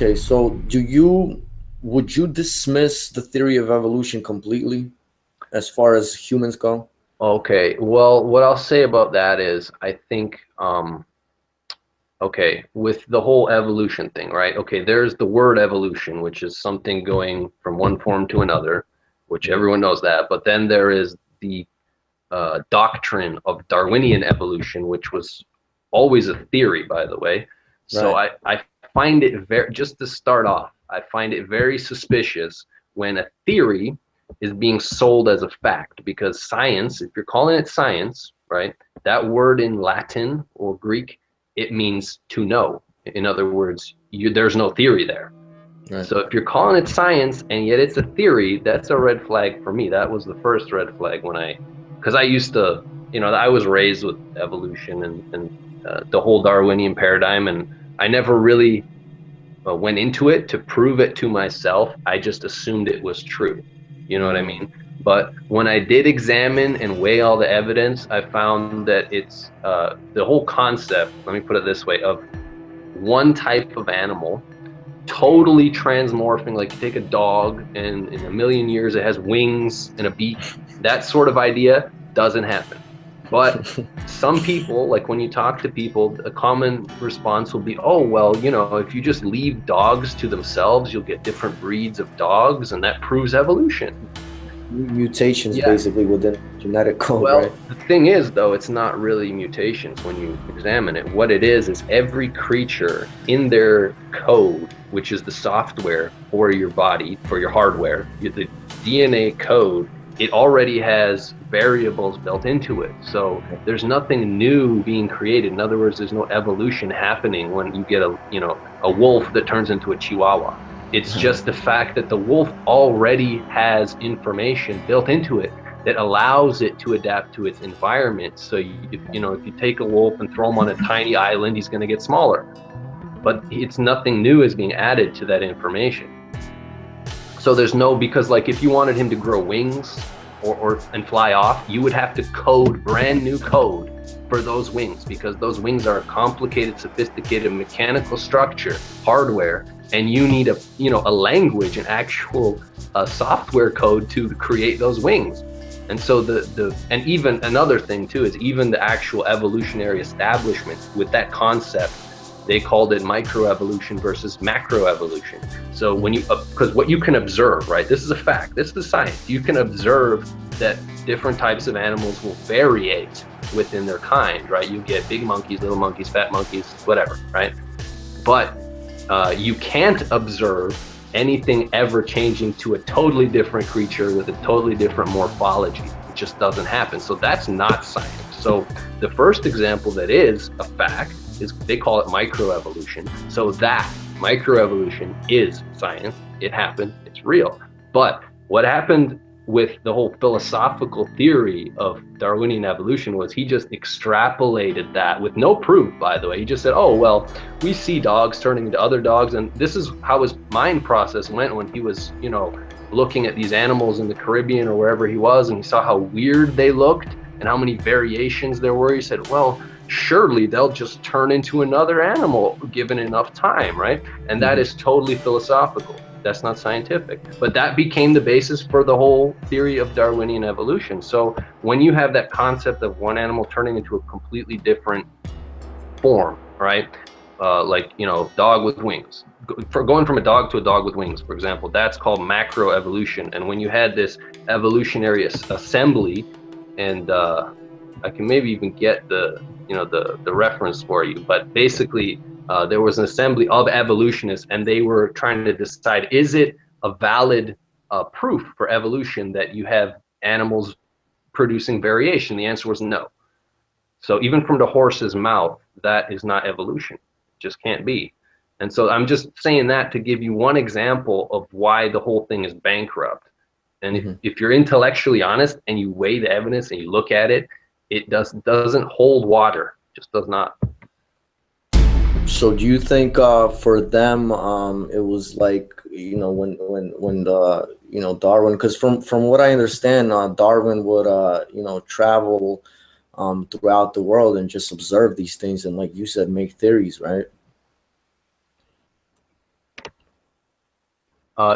Okay, so would you dismiss the theory of evolution completely as far as humans go? Okay, well, what I'll say about that is I think, okay, with the whole evolution thing, right? Okay, there's the word evolution, which is something going from one form to another, which Mhm. everyone knows that. But then there is the doctrine of Darwinian evolution, which was always a theory, by the way. So Right. I find it very, just to start off, I find it very suspicious when a theory is being sold as a fact, because science, if you're calling it science, right, that word in Latin or Greek, it means to know. In other words, there's no theory there. Right. So if you're calling it science and yet it's a theory, that's a red flag for me. That was the first red flag when because I used to, I was raised with evolution and the whole Darwinian paradigm, and I never really went into it to prove it to myself. I just assumed it was true. You know what I Mm. mean? But when I did examine and weigh all the evidence, I found that it's the whole concept, let me put it this way, of one type of animal totally transmorphing. Like you take a dog and in a million years it has wings and a beak. That sort of idea doesn't happen. But some people, like when you talk to people, a common response will be, oh, well, if you just leave dogs to themselves, you'll get different breeds of dogs, and that proves evolution. Mutations Yeah. basically within genetic code, right? Well, the thing is, though, it's not really mutations when you examine it. What it is every creature in their code, which is the software for your body, for your hardware, the DNA code, it already has variables built into it. So there's nothing new being created. In other words, there's no evolution happening when you get a wolf that turns into a chihuahua. It's just the fact that the wolf already has information built into it that allows it to adapt to its environment. So if you take a wolf and throw him on a tiny island, he's going to get smaller. But it's nothing new is being added to that information. So there's no, because like if you wanted him to grow wings or and fly off, you would have to code brand new code for those wings, because those wings are a complicated, sophisticated mechanical structure, hardware, and you need a language, an actual software code to create those wings. And so and even another thing too is even the actual evolutionary establishment with that concept, they called it microevolution versus macroevolution. So when because what you can observe, right? This is a fact. This is the science. You can observe that different types of animals will variate within their kind, right? You get big monkeys, little monkeys, fat monkeys, whatever, right? But you can't observe anything ever changing to a totally different creature with a totally different morphology. It just doesn't happen. So that's not science. So the first example that is a fact is, they call it microevolution. So that microevolution is science. It happened. It's real. But what happened with the whole philosophical theory of Darwinian evolution was he just extrapolated that with no proof, by the way. He just said, oh, well, we see dogs turning into other dogs. And this is how his mind process went when he was, looking at these animals in the Caribbean or wherever he was, and he saw how weird they looked and how many variations there were. He said, well, surely they'll just turn into another animal given enough time, right? And that is totally philosophical. That's not scientific. But that became the basis for the whole theory of Darwinian evolution. So when you have that concept of one animal turning into a completely different form, right? Like, dog with wings. For going from a dog to a dog with wings, for example, that's called macroevolution. And when you had this evolutionary assembly, and I can maybe even get the reference for you, but basically there was an assembly of evolutionists, and they were trying to decide, is it a valid proof for evolution that you have animals producing variation? The answer was no. So even from the horse's mouth, that is not evolution. It just can't be. And so I'm just saying that to give you one example of why the whole thing is bankrupt. And if you're intellectually honest and you weigh the evidence and you look at it, it doesn't hold water. It just does not. So do you think for them it was like, when the Darwin, because from what I understand, Darwin would travel throughout the world and just observe these things and, like you said, make theories, right?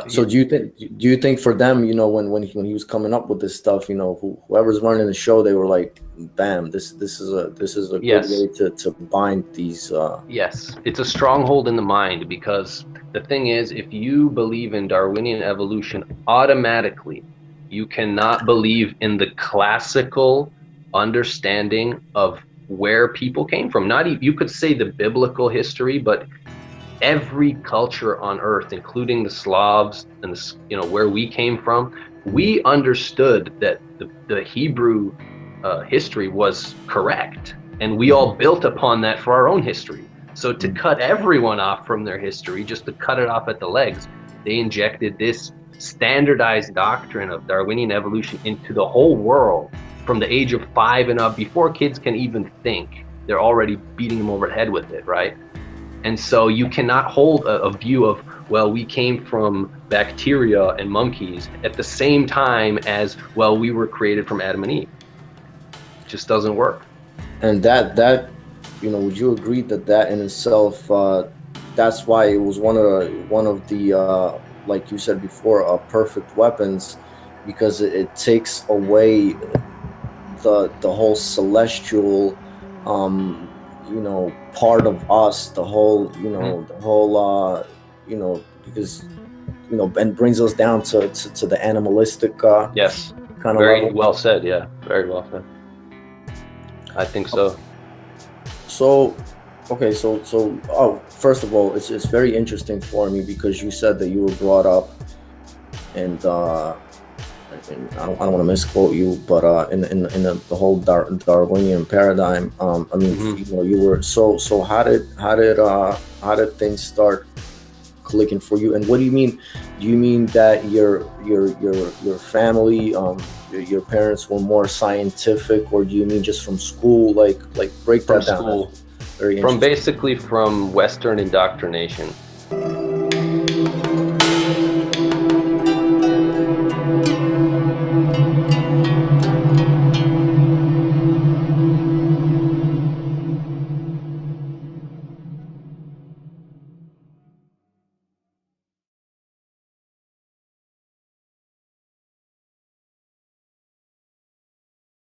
So do you think for them, you know, when he was coming up with this stuff, you know, whoever's running the show, they were like, bam, this is a good Yes. way to bind these Yes, it's a stronghold in the mind, because the thing is, if you believe in Darwinian evolution, automatically you cannot believe in the classical understanding of where people came from. Not even, you could say the biblical history, but every culture on earth, including the Slavs and the, you know, where we came from, we understood that the Hebrew history was correct, and we all built upon that for our own history. So to cut everyone off from their history, just to cut it off at the legs, they injected this standardized doctrine of Darwinian evolution into the whole world from the age of 5 and up. Before kids can even think, they're already beating them over the head with it, right? And so you cannot hold a view of, well, we came from bacteria and monkeys at the same time as, well, we were created from Adam and Eve. It just doesn't work. And that you know, would you agree that in itself, that's why it was one of the like you said before, perfect weapons, because it takes away the whole celestial, you know, part of us, the whole, you know, the whole, you know, because, you know, and brings us down to the animalistic yes, kind of very level. well said. Yeah, very well said. I think so. So, okay, so oh, first of all, it's very interesting for me because you said that you were brought up, and I don't want to misquote you, but in the whole Darwinian paradigm, I mean, you know, you were so how did things start clicking for you? And what do you mean? Do you mean that your family, your parents were more scientific, or do you mean just from school? Like break that down. School, Very from interesting. basically from Western indoctrination.